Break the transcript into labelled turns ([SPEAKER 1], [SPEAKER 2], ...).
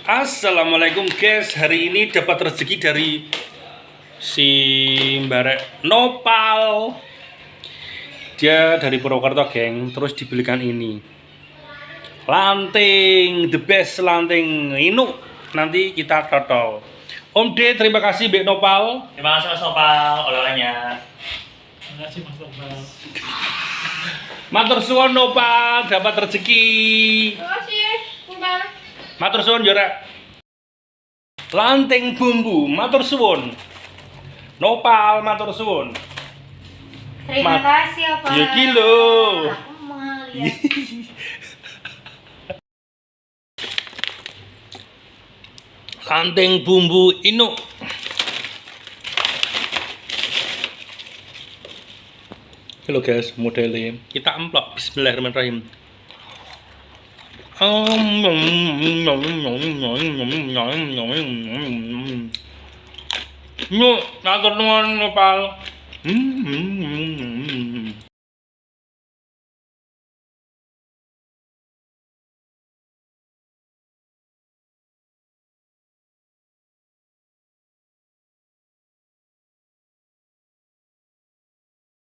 [SPEAKER 1] Assalamualaikum guys, hari ini dapat rezeki dari si Mbak Nopal. Dia dari Purwokerto geng, terus dibelikan ini lanting, the best lanting Inu. Nanti kita totol. Om D, terima kasih Mbak Nopal.
[SPEAKER 2] Terima kasih Mas Nopal, oleh-olehnya.
[SPEAKER 3] Terima kasih Mas Nopal.
[SPEAKER 1] Matur suwun Nopal, dapat rezeki.
[SPEAKER 4] Terima kasih, Nopal.
[SPEAKER 1] Matur suwun Jora. Lanting bumbu, matur suwun. Nopal, matur suwun.
[SPEAKER 4] Terima kasih, Opa.
[SPEAKER 1] Ya kilo.
[SPEAKER 4] Aku mau lihat.
[SPEAKER 1] Lanting bumbu Inu. Halo guys, modelnya kita emplok. Bismillahirrahmanirrahim. Yuk, matur nuwun Nopal.